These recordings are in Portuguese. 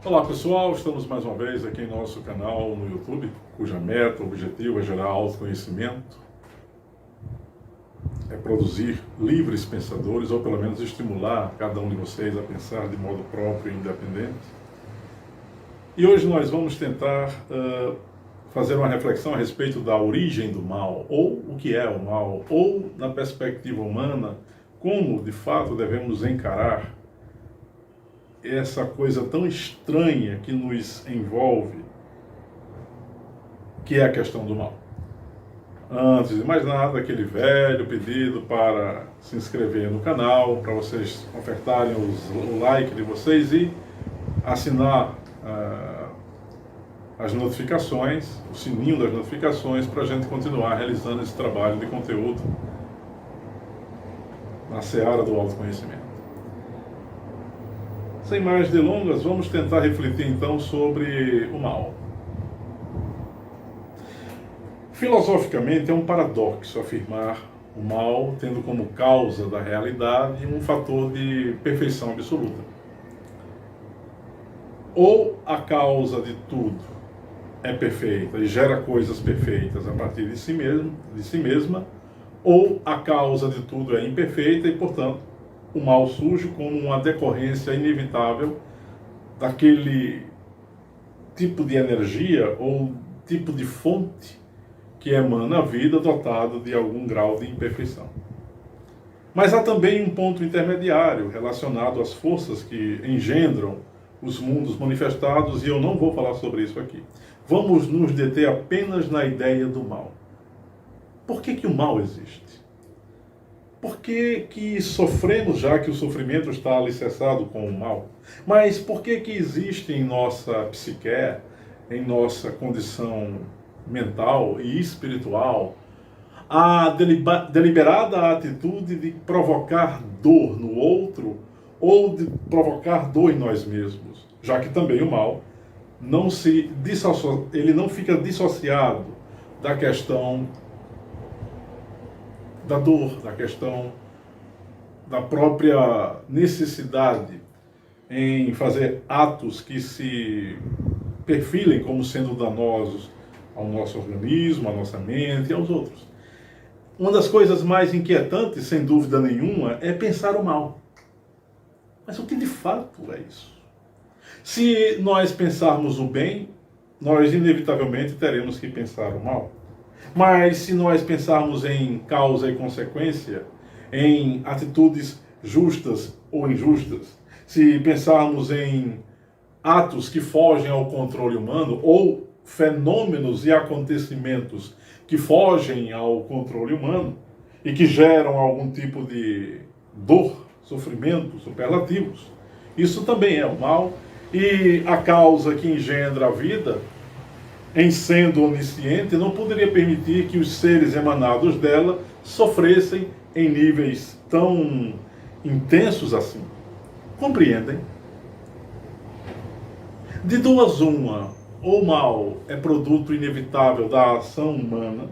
Olá pessoal, estamos mais uma vez aqui em nosso canal no YouTube, cuja meta, objetivo é gerar autoconhecimento, é produzir livres pensadores, ou pelo menos estimular cada um de vocês a pensar de modo próprio e independente. E hoje nós vamos tentar fazer uma reflexão a respeito da origem do mal, ou o que é o mal, ou na perspectiva humana, como de fato devemos encarar essa coisa tão estranha que nos envolve, que é a questão do mal. Antes de mais nada, aquele velho pedido para se inscrever no canal, para vocês ofertarem o like de vocês e assinar as notificações, o sininho das notificações, para a gente continuar realizando esse trabalho de conteúdo na seara do autoconhecimento. Sem mais delongas, vamos tentar refletir então sobre o mal. Filosoficamente, é um paradoxo afirmar o mal tendo como causa da realidade um fator de perfeição absoluta. Ou a causa de tudo é perfeita e gera coisas perfeitas a partir de si mesma, ou a causa de tudo é imperfeita e, portanto, o mal surge como uma decorrência inevitável daquele tipo de energia ou tipo de fonte que emana a vida dotado de algum grau de imperfeição. Mas há também um ponto intermediário relacionado às forças que engendram os mundos manifestados, e eu não vou falar sobre isso aqui. Vamos nos deter apenas na ideia do mal. Por que o mal existe? Por que sofremos, já que o sofrimento está alicerçado com o mal? Mas por que existe em nossa psique, em nossa condição mental e espiritual, a deliberada atitude de provocar dor no outro ou de provocar dor em nós mesmos? Já que também o mal ele não fica dissociado da questão da dor, da questão da própria necessidade em fazer atos que se perfilem como sendo danosos ao nosso organismo, à nossa mente e aos outros. Uma das coisas mais inquietantes, sem dúvida nenhuma, é pensar o mal. Mas o que de fato é isso? Se nós pensarmos o bem, nós inevitavelmente teremos que pensar o mal. Mas se nós pensarmos em causa e consequência, em atitudes justas ou injustas, se pensarmos em atos que fogem ao controle humano ou fenômenos e acontecimentos que fogem ao controle humano e que geram algum tipo de dor, sofrimento, superlativos, isso também é o mal, e a causa que engendra a vida, em sendo onisciente, não poderia permitir que os seres emanados dela sofressem em níveis tão intensos assim. Compreendem? De duas uma, ou o mal é produto inevitável da ação humana,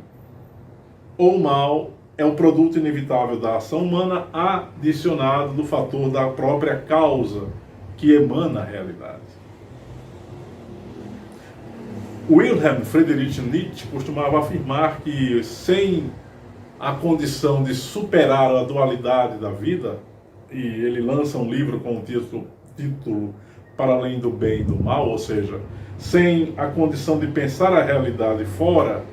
ou o mal é o produto inevitável da ação humana adicionado do fator da própria causa que emana a realidade. Wilhelm Friedrich Nietzsche costumava afirmar que sem a condição de superar a dualidade da vida, e ele lança um livro com o título Para Além do Bem e do Mal, ou seja, sem a condição de pensar a realidade fora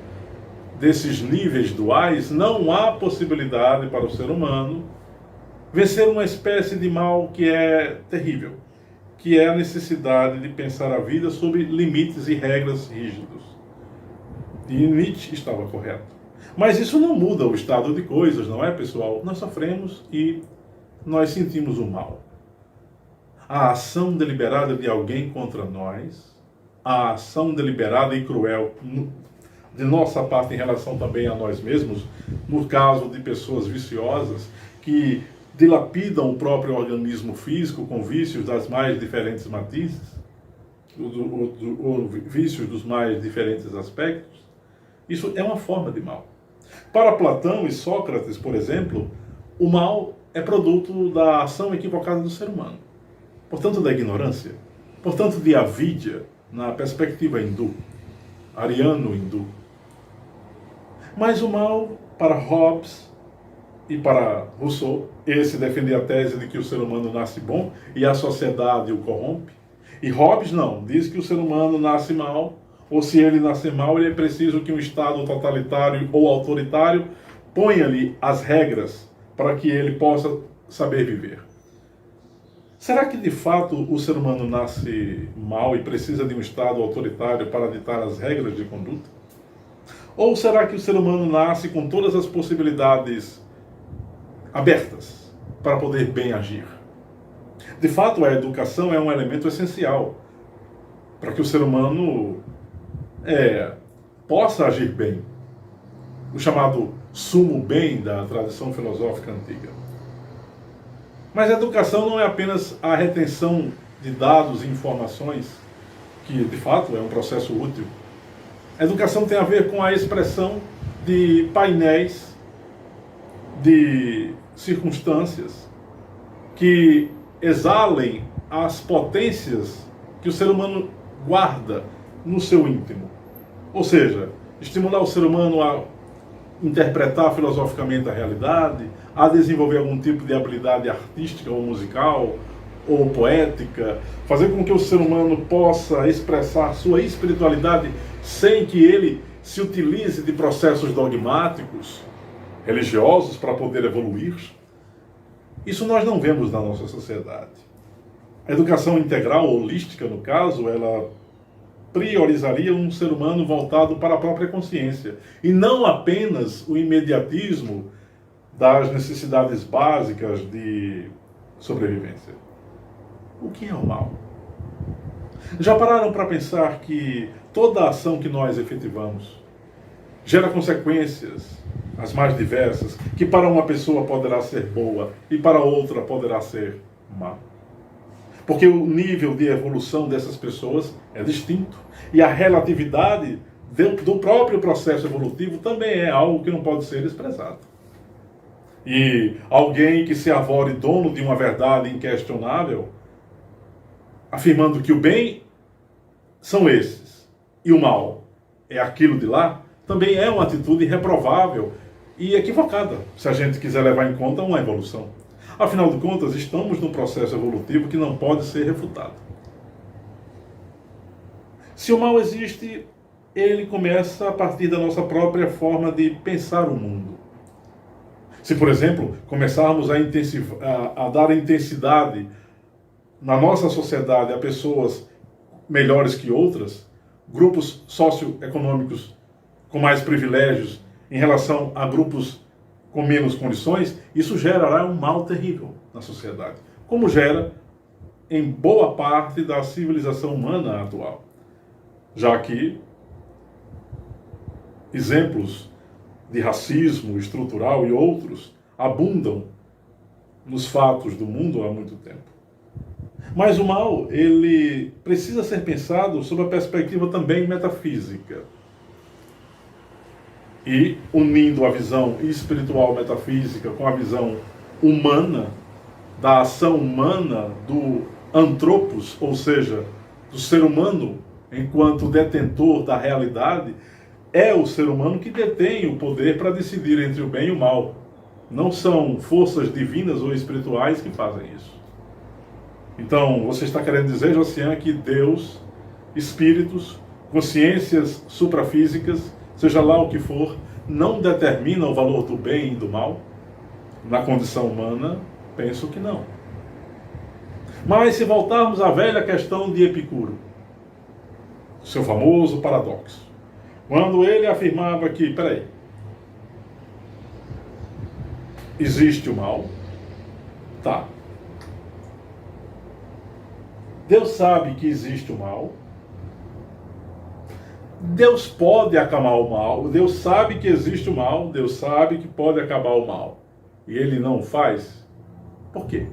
desses níveis duais, não há possibilidade para o ser humano vencer uma espécie de mal que é terrível, que é a necessidade de pensar a vida sob limites e regras rígidos. E Nietzsche estava correto. Mas isso não muda o estado de coisas, não é, pessoal? Nós sofremos e nós sentimos o mal. A ação deliberada de alguém contra nós, a ação deliberada e cruel de nossa parte em relação também a nós mesmos, no caso de pessoas viciosas que dilapidam o próprio organismo físico com vícios das mais diferentes matizes, vícios dos mais diferentes aspectos, isso é uma forma de mal. Para Platão e Sócrates, por exemplo, o mal é produto da ação equivocada do ser humano, portanto da ignorância. portanto de avidya, na perspectiva hindu, ariano-hindu. Mas o mal, para Hobbes e para Rousseau, esse defende a tese de que o ser humano nasce bom e a sociedade o corrompe. E Hobbes não, diz que o ser humano nasce mal, ou se ele nascer mal, ele é preciso que um Estado totalitário ou autoritário ponha-lhe as regras para que ele possa saber viver. Será que de fato o ser humano nasce mal e precisa de um Estado autoritário para ditar as regras de conduta? Ou será que o ser humano nasce com todas as possibilidades abertas para poder bem agir? De fato, a educação é um elemento essencial para que o ser humano possa agir bem. O chamado sumo bem da tradição filosófica antiga. Mas a educação não é apenas a retenção de dados e informações, que de fato é um processo útil. A educação tem a ver com a expressão de painéis, de circunstâncias que exalem as potências que o ser humano guarda no seu íntimo. Ou seja, estimular o ser humano a interpretar filosoficamente a realidade, a desenvolver algum tipo de habilidade artística ou musical ou poética, fazer com que o ser humano possa expressar sua espiritualidade sem que ele se utilize de processos dogmáticos, religiosos para poder evoluir. Isso nós não vemos na nossa sociedade. A educação integral, holística no caso, ela priorizaria um ser humano voltado para a própria consciência e não apenas o imediatismo das necessidades básicas de sobrevivência. O que é o mal? Já pararam para pensar que toda ação que nós efetivamos gera consequências as mais diversas, que para uma pessoa poderá ser boa e para outra poderá ser má? Porque o nível de evolução dessas pessoas é distinto. E a relatividade do próprio processo evolutivo também é algo que não pode ser expressado. E alguém que se arvore dono de uma verdade inquestionável, afirmando que o bem são esses e o mal é aquilo de lá, também é uma atitude reprovável e equivocada, se a gente quiser levar em conta uma evolução. Afinal de contas, estamos num processo evolutivo que não pode ser refutado. Se o mal existe, ele começa a partir da nossa própria forma de pensar o mundo. Se, por exemplo, começarmos a dar intensidade na nossa sociedade a pessoas melhores que outras, grupos socioeconômicos com mais privilégios em relação a grupos com menos condições, isso gerará um mal terrível na sociedade, como gera em boa parte da civilização humana atual. Já que exemplos de racismo estrutural e outros abundam nos fatos do mundo há muito tempo. Mas o mal, ele precisa ser pensado sob a perspectiva também metafísica. E unindo a visão espiritual metafísica com a visão humana, da ação humana, do antropos, ou seja, do ser humano enquanto detentor da realidade, é o ser humano que detém o poder para decidir entre o bem e o mal. Não são forças divinas ou espirituais que fazem isso. Então, você está querendo dizer, Josiane, que Deus, espíritos, consciências suprafísicas, seja lá o que for, não determina o valor do bem e do mal? Na condição humana, penso que não. Mas se voltarmos à velha questão de Epicuro, seu famoso paradoxo, quando ele afirmava que, existe o mal, tá. Deus sabe que existe o mal, Deus pode acalmar o mal, Deus sabe que existe o mal, Deus sabe que pode acabar o mal, e ele não faz? Por quê?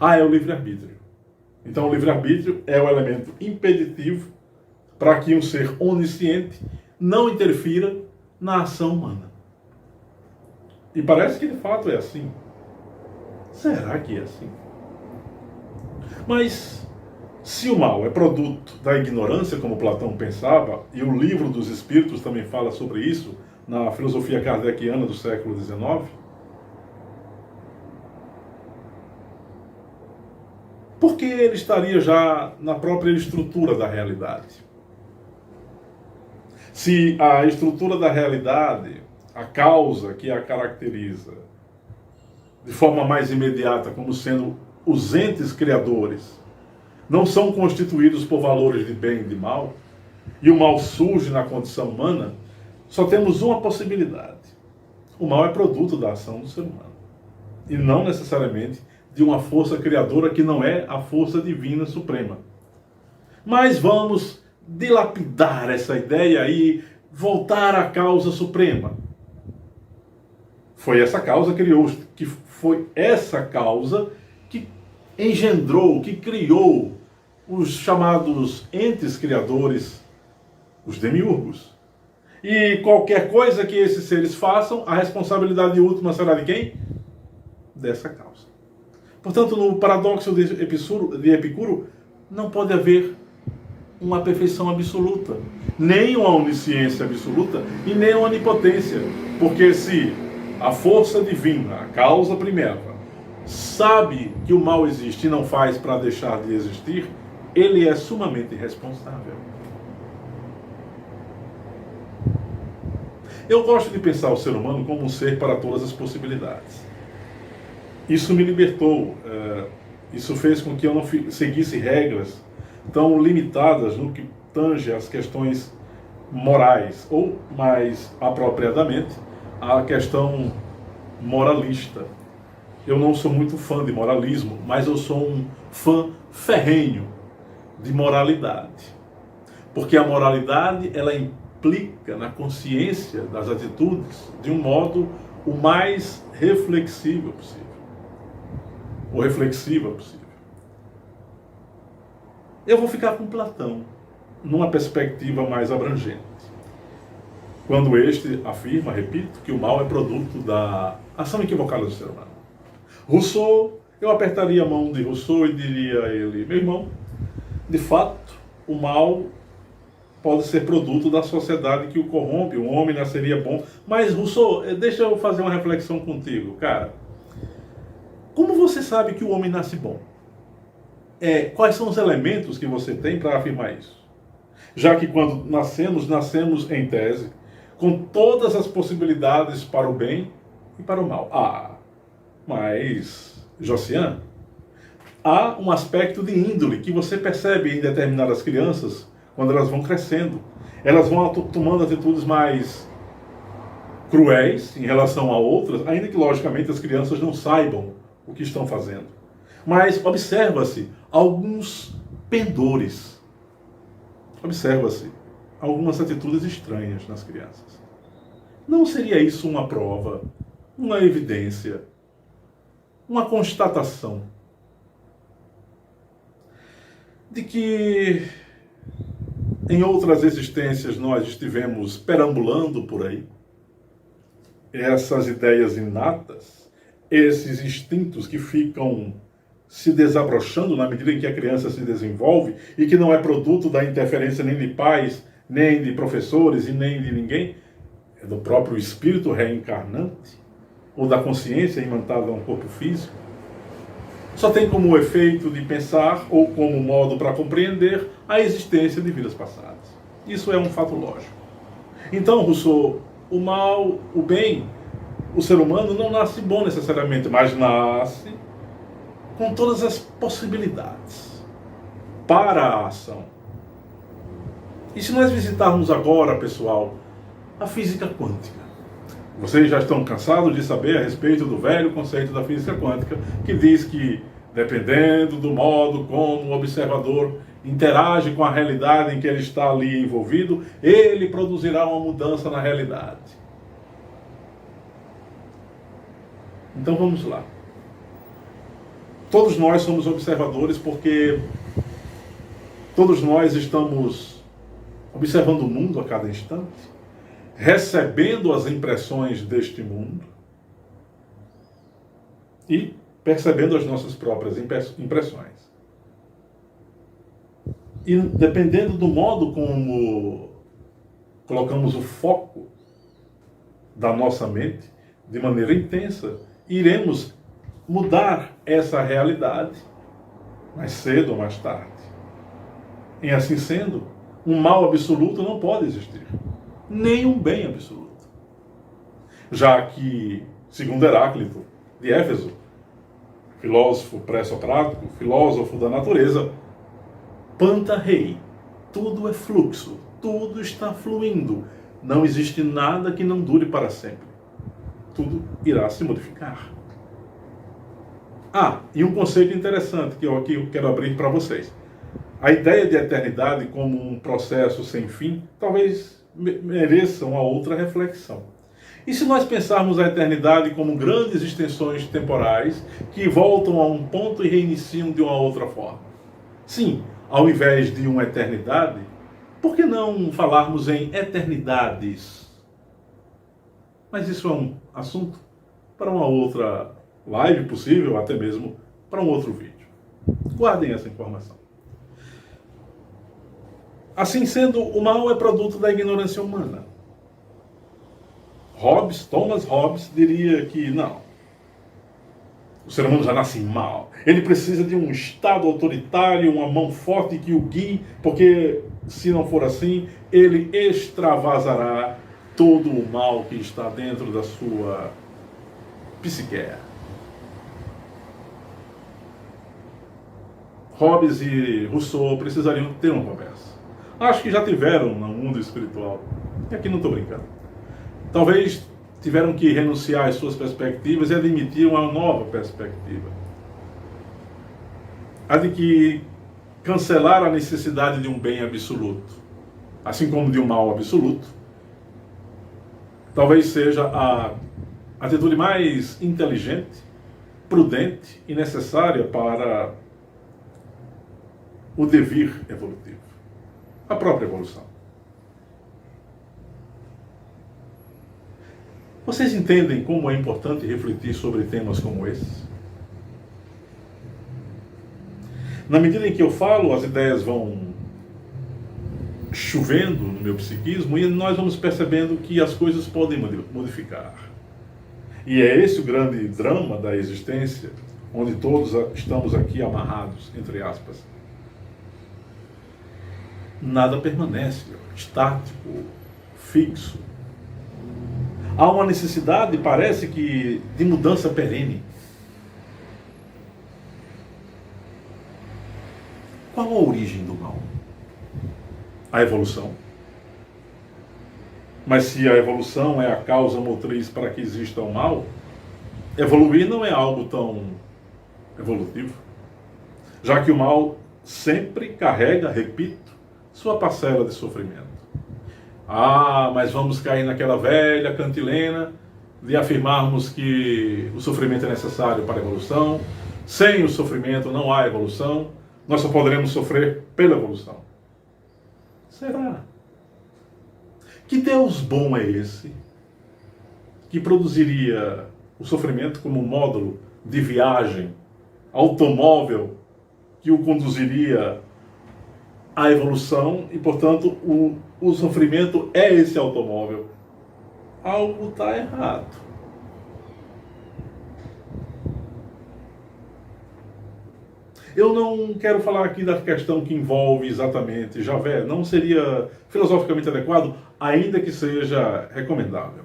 É o livre-arbítrio. Então o livre-arbítrio é o elemento impeditivo para que um ser onisciente não interfira na ação humana. E parece que de fato é assim. Será que é assim? Mas Se o mal é produto da ignorância, como Platão pensava, e o Livro dos Espíritos também fala sobre isso, na filosofia kardeciana do século XIX, por que ele estaria já na própria estrutura da realidade? Se a estrutura da realidade, a causa que a caracteriza de forma mais imediata como sendo os entes criadores, não são constituídos por valores de bem e de mal, e o mal surge na condição humana, só temos uma possibilidade. O mal é produto da ação do ser humano, e não necessariamente de uma força criadora que não é a força divina suprema. Mas vamos dilapidar essa ideia e voltar à causa suprema. Foi essa causa que criou, que foi essa causa que engendrou, que criou os chamados entes criadores, os demiurgos. E qualquer coisa que esses seres façam, a responsabilidade última será de quem? Dessa causa. Portanto, no paradoxo de Epicuro, não pode haver uma perfeição absoluta, nem uma onisciência absoluta e nem uma onipotência. Porque se a força divina, a causa primeira, sabe que o mal existe e não faz para deixar de existir, ele é sumamente responsável. Eu gosto de pensar o ser humano como um ser para todas as possibilidades. Isso me libertou, isso fez com que eu não seguisse regras tão limitadas no que tange às questões morais, ou mais apropriadamente, a questão moralista. Eu não sou muito fã de moralismo, mas eu sou um fã ferrenho de moralidade. Porque a moralidade, ela implica na consciência das atitudes de um modo o mais reflexível possível. Ou reflexiva possível. Eu vou ficar com Platão, numa perspectiva mais abrangente. Quando este afirma, repito, que o mal é produto da ação equivocada do ser humano. Rousseau, eu apertaria a mão de Rousseau e diria a ele: meu irmão, de fato, o mal pode ser produto da sociedade que o corrompe, o homem nasceria bom. Mas, Rousseau, deixa eu fazer uma reflexão contigo, cara. Como você sabe que o homem nasce bom? Quais são os elementos que você tem para afirmar isso? Já que quando nascemos em tese, com todas as possibilidades para o bem e para o mal. Mas, Josiane, há um aspecto de índole que você percebe em determinadas crianças quando elas vão crescendo. Elas vão tomando atitudes mais cruéis em relação a outras, ainda que, logicamente, as crianças não saibam o que estão fazendo. Mas observa-se alguns pendores. Observa-se algumas atitudes estranhas nas crianças. Não seria isso uma prova, uma evidência, uma constatação de que em outras existências nós estivemos perambulando por aí? Essas ideias inatas, esses instintos que ficam se desabrochando na medida em que a criança se desenvolve e que não é produto da interferência nem de pais, nem de professores e nem de ninguém, é do próprio espírito reencarnante ou da consciência imantada a um corpo físico, só tem como efeito de pensar ou como modo para compreender a existência de vidas passadas. Isso é um fato lógico. Então, Rousseau, o mal, o bem, o ser humano não nasce bom necessariamente, mas nasce com todas as possibilidades para a ação. E se nós visitarmos agora, pessoal, a física quântica? Vocês já estão cansados de saber a respeito do velho conceito da física quântica, que diz que, dependendo do modo como o observador interage com a realidade em que ele está ali envolvido, ele produzirá uma mudança na realidade. Então vamos lá. Todos nós somos observadores porque todos nós estamos observando o mundo a cada instante, recebendo as impressões deste mundo e percebendo as nossas próprias impressões. E dependendo do modo como colocamos o foco da nossa mente, de maneira intensa, iremos mudar essa realidade mais cedo ou mais tarde. Em assim sendo, um mal absoluto não pode existir, nem um bem absoluto. Já que, segundo Heráclito de Éfeso, filósofo pré-socrático, filósofo da natureza, Panta rei, tudo é fluxo, tudo está fluindo, não existe nada que não dure para sempre. Tudo irá se modificar. E um conceito interessante que eu aqui quero abrir para vocês. A ideia de eternidade como um processo sem fim talvez mereça uma outra reflexão. E se nós pensarmos a eternidade como grandes extensões temporais que voltam a um ponto e reiniciam de uma outra forma? Sim, ao invés de uma eternidade, por que não falarmos em eternidades? Mas isso é um assunto para uma outra live possível, até mesmo para um outro vídeo. Guardem essa informação. Assim sendo, o mal é produto da ignorância humana. Thomas Hobbes diria que não. O ser humano já nasce mal. Ele precisa de um Estado autoritário, uma mão forte que o guie, porque se não for assim, ele extravasará todo o mal que está dentro da sua psique. Hobbes e Rousseau precisariam ter uma conversa. Acho que já tiveram no mundo espiritual. E aqui não estou brincando. Talvez tiveram que renunciar às suas perspectivas e admitir uma nova perspectiva. A de que cancelar a necessidade de um bem absoluto, assim como de um mal absoluto, talvez seja a atitude mais inteligente, prudente e necessária para o devir evolutivo, a própria evolução. Vocês entendem como é importante refletir sobre temas como esses? Na medida em que eu falo, as ideias vão chovendo no meu psiquismo e nós vamos percebendo que as coisas podem modificar. E é esse o grande drama da existência, onde todos estamos aqui amarrados, entre aspas. Nada permanece estático, fixo. Há uma necessidade, parece que, de mudança perene. Qual a origem do mal? A evolução. Mas se a evolução é a causa motriz para que exista o mal, evoluir não é algo tão evolutivo. Já que o mal sempre carrega, repito, sua parcela de sofrimento. Mas vamos cair naquela velha cantilena de afirmarmos que o sofrimento é necessário para a evolução. Sem o sofrimento não há evolução. Nós só poderemos sofrer pela evolução. Será? Que Deus bom é esse que produziria o sofrimento como módulo de viagem, automóvel que o conduziria à evolução e, portanto, o sofrimento é esse automóvel? Algo está errado. Eu não quero falar aqui da questão que envolve exatamente Javé, não seria filosoficamente adequado, ainda que seja recomendável.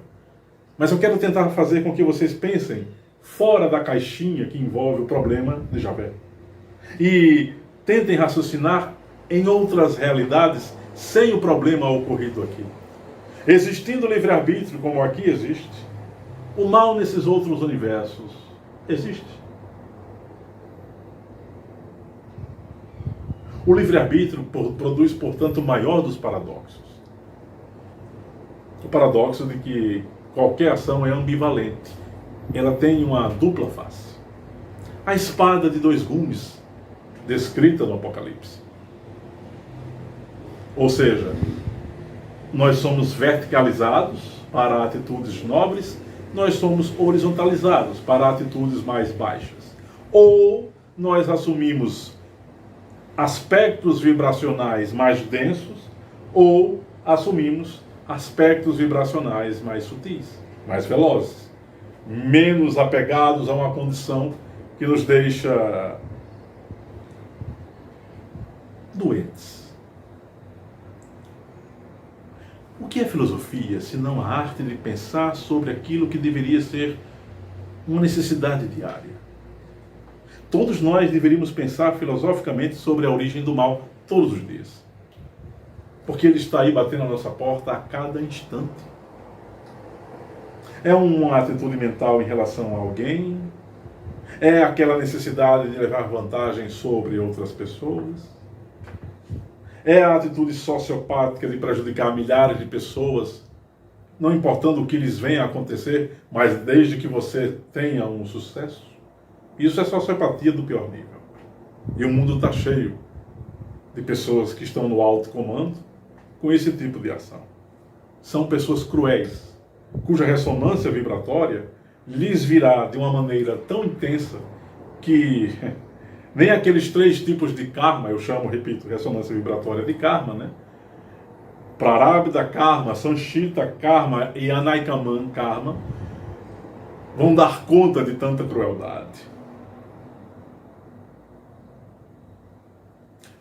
Mas eu quero tentar fazer com que vocês pensem fora da caixinha que envolve o problema de Javé. E tentem raciocinar em outras realidades sem o problema ocorrido aqui. Existindo livre-arbítrio como aqui existe, o mal nesses outros universos existe. O livre-arbítrio produz, portanto, o maior dos paradoxos. O paradoxo de que qualquer ação é ambivalente. Ela tem uma dupla face. A espada de dois gumes, descrita no Apocalipse. Ou seja, nós somos verticalizados para atitudes nobres, nós somos horizontalizados para atitudes mais baixas. Ou nós assumimos aspectos vibracionais mais densos ou assumimos aspectos vibracionais mais sutis, mais velozes, menos apegados a uma condição que nos deixa doentes. O que é filosofia, se não a arte de pensar sobre aquilo que deveria ser uma necessidade diária? Todos nós deveríamos pensar filosoficamente sobre a origem do mal todos os dias. Porque ele está aí batendo a nossa porta a cada instante. É uma atitude mental em relação a alguém? É aquela necessidade de levar vantagem sobre outras pessoas? É a atitude sociopática de prejudicar milhares de pessoas, não importando o que lhes venha a acontecer, mas desde que você tenha um sucesso? Isso é sociopatia do pior nível. E o mundo está cheio de pessoas que estão no alto comando com esse tipo de ação. São pessoas cruéis, cuja ressonância vibratória lhes virá de uma maneira tão intensa que nem aqueles 3 tipos de karma, eu chamo, repito, ressonância vibratória de karma, né? Prarabdha karma, Sanchita karma e Anaikaman karma, vão dar conta de tanta crueldade.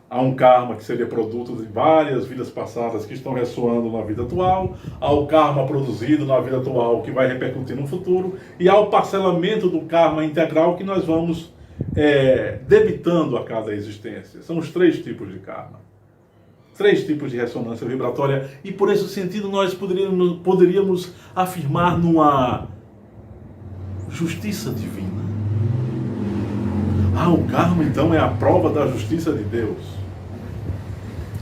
Há um karma que seria produto de várias vidas passadas que estão ressoando na vida atual, há o karma produzido na vida atual que vai repercutir no futuro, e há o parcelamento do karma integral que nós vamos debitando a cada existência. São os 3 tipos de karma. 3 tipos de ressonância vibratória, e por esse sentido nós poderíamos afirmar numa justiça divina. O karma então é a prova da justiça de Deus.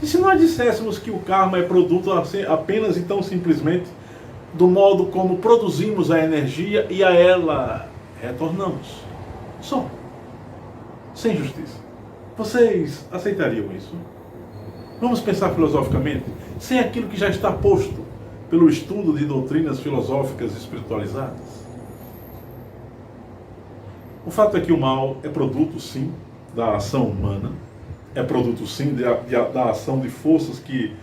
E se nós disséssemos que o karma é produto apenas e tão simplesmente do modo como produzimos a energia e a ela retornamos? Só. Sem justiça. Vocês aceitariam isso? Vamos pensar filosoficamente, sem aquilo que já está posto pelo estudo de doutrinas filosóficas espiritualizadas. O fato é que o mal é produto, sim, da ação humana, é produto, sim, da ação de forças que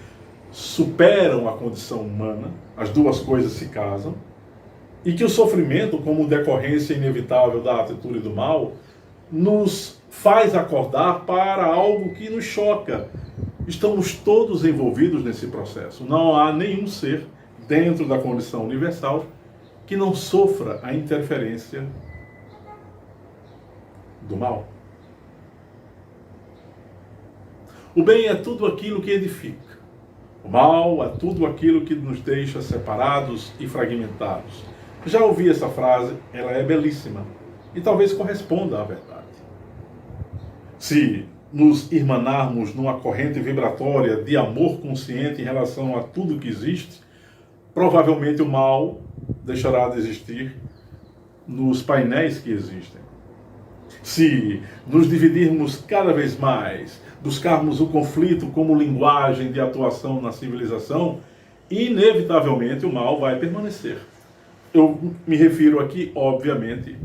superam a condição humana, as duas coisas se casam, e que o sofrimento, como decorrência inevitável da atitude do mal, nos faz acordar para algo que nos choca. Estamos todos envolvidos nesse processo. Não há nenhum ser dentro da condição universal que não sofra a interferência do mal. O bem é tudo aquilo que edifica. O mal é tudo aquilo que nos deixa separados e fragmentados. Já ouvi essa frase, ela é belíssima e talvez corresponda à verdade. Se nos irmanarmos numa corrente vibratória de amor consciente em relação a tudo que existe, provavelmente o mal deixará de existir nos painéis que existem. Se nos dividirmos cada vez mais, buscarmos o conflito como linguagem de atuação na civilização, inevitavelmente o mal vai permanecer. Eu me refiro aqui, obviamente,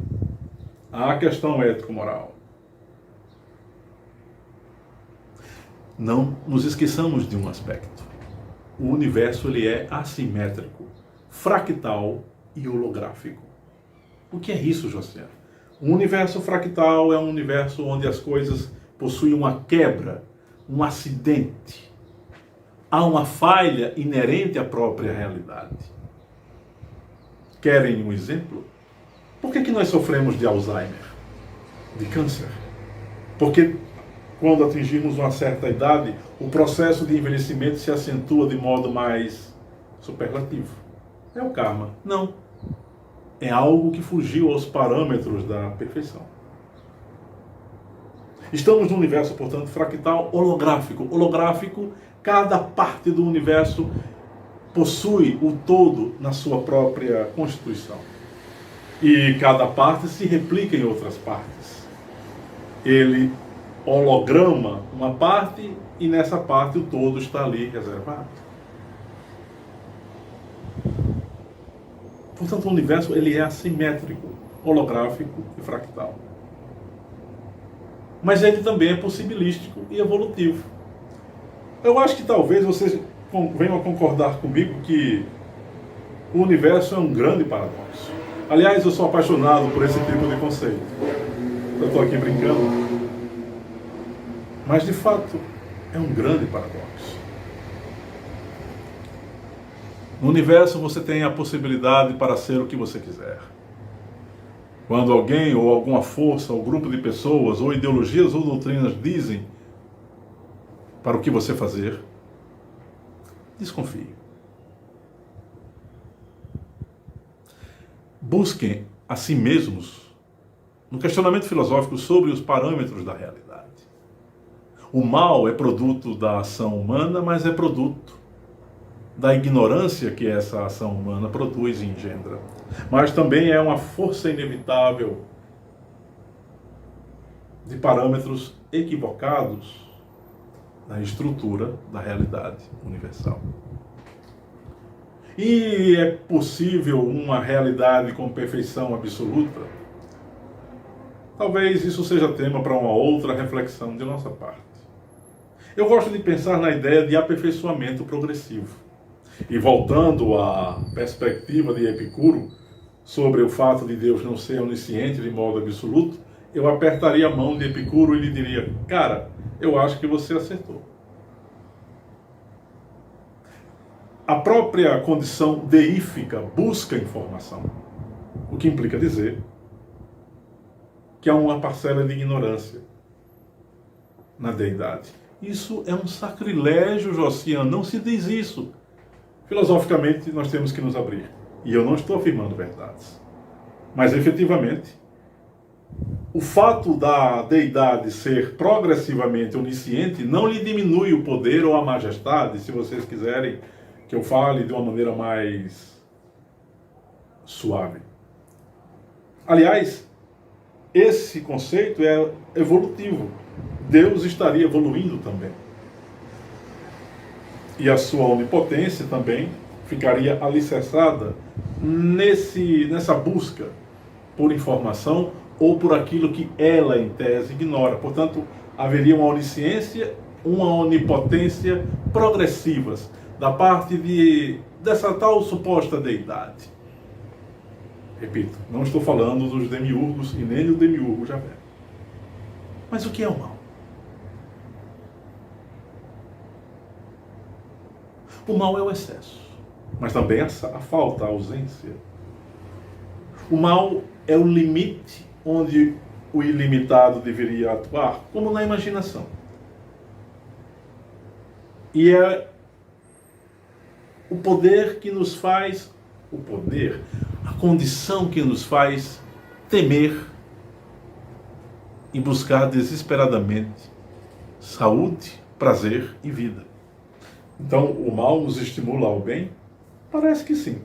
à questão ético-moral. Não nos esqueçamos de um aspecto. O universo ele é assimétrico, fractal e holográfico. O que é isso, José? Um universo fractal é um universo onde as coisas possuem uma quebra, um acidente. Há uma falha inerente à própria realidade. Querem um exemplo? Por que nós sofremos de Alzheimer? De câncer? Porque quando atingimos uma certa idade, o processo de envelhecimento se acentua de modo mais superlativo. É o karma? Não. É algo que fugiu aos parâmetros da perfeição. Estamos num universo, portanto, fractal holográfico. Holográfico, cada parte do universo possui o todo na sua própria constituição. E cada parte se replica em outras partes. Ele holograma uma parte e nessa parte o todo está ali reservado. Portanto, o universo ele é assimétrico, holográfico e fractal. mas ele também é possibilístico e evolutivo. Eu acho que talvez vocês venham a concordar comigo que o universo é um grande paradoxo. Aliás, eu sou apaixonado por esse tipo de conceito. Eu estou aqui brincando, mas de fato é um grande paradoxo. No universo você tem a possibilidade para ser o que você quiser. Quando alguém ou alguma força ou grupo de pessoas ou ideologias ou doutrinas dizem para o que você fazer, desconfie. Busquem a si mesmos no questionamento filosófico sobre os parâmetros da realidade. O mal é produto da ação humana, mas é produto da ignorância que essa ação humana produz e engendra. Mas também é uma força inevitável de parâmetros equivocados na estrutura da realidade universal. E é possível uma realidade com perfeição absoluta? Talvez isso seja tema para uma outra reflexão de nossa parte. Eu gosto de pensar na ideia de aperfeiçoamento progressivo. E voltando à perspectiva de Epicuro sobre o fato de Deus não ser onisciente de modo absoluto, eu apertaria a mão de Epicuro e lhe diria: cara, eu acho que você acertou. A própria condição deífica busca informação, o que implica dizer que há uma parcela de ignorância na deidade. Isso é um sacrilégio, Josian, não se diz isso. Filosoficamente, nós temos que nos abrir. E eu não estou afirmando verdades. Mas, efetivamente, o fato da deidade ser progressivamente onisciente não lhe diminui o poder ou a majestade, se vocês quiserem que eu fale de uma maneira mais suave. Aliás, esse conceito é evolutivo. Deus estaria evoluindo também. E a sua onipotência também ficaria alicerçada nessa busca por informação ou por aquilo que ela, em tese, ignora. Portanto, haveria uma onisciência, uma onipotência progressivas da parte dessa tal suposta deidade. Repito, não estou falando dos demiurgos e nem do demiurgo Javé. Mas o que é o mal? O mal é o excesso, mas também a falta, a ausência. O mal é o limite onde o ilimitado deveria atuar, como na imaginação. E é o poder que nos faz, a condição que nos faz temer e buscar desesperadamente saúde, prazer e vida. Então, o mal nos estimula ao bem? Parece que sim.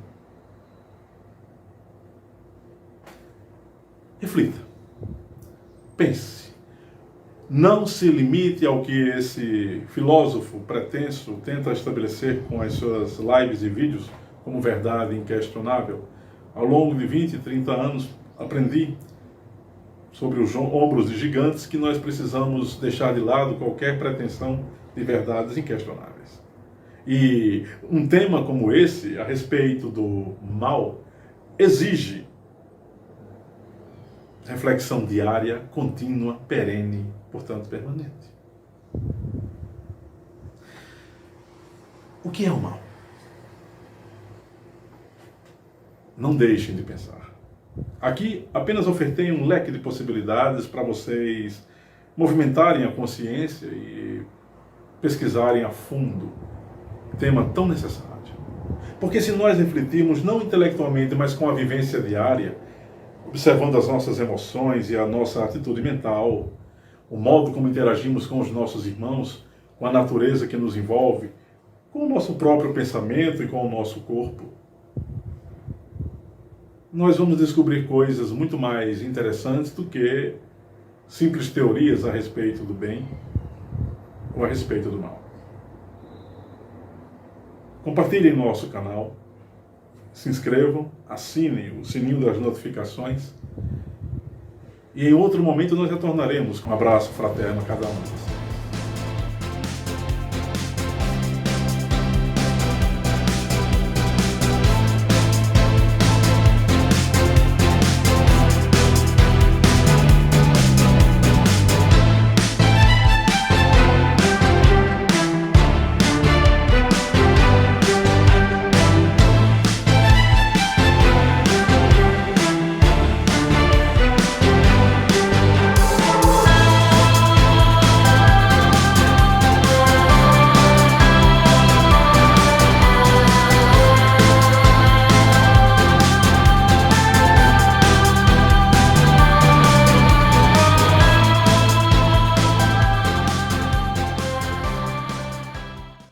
Reflita. Pense. Não se limite ao que esse filósofo pretenso tenta estabelecer com as suas lives e vídeos como verdade inquestionável. Ao longo de 20, 30 anos, aprendi sobre os ombros de gigantes que nós precisamos deixar de lado qualquer pretensão de verdades inquestionáveis. E um tema como esse, a respeito do mal, exige reflexão diária, contínua, perene, portanto permanente. O que é o mal? Não deixem de pensar. Aqui apenas ofertei um leque de possibilidades para vocês movimentarem a consciência e pesquisarem a fundo tema tão necessário. Porque se nós refletirmos não intelectualmente, mas com a vivência diária, observando as nossas emoções e a nossa atitude mental, o modo como interagimos com os nossos irmãos, com a natureza que nos envolve, com o nosso próprio pensamento e com o nosso corpo, nós vamos descobrir coisas muito mais interessantes do que simples teorias a respeito do bem ou a respeito do mal. Compartilhem nosso canal, se inscrevam, assinem o sininho das notificações E em outro momento nós retornaremos. Um abraço fraterno a cada um.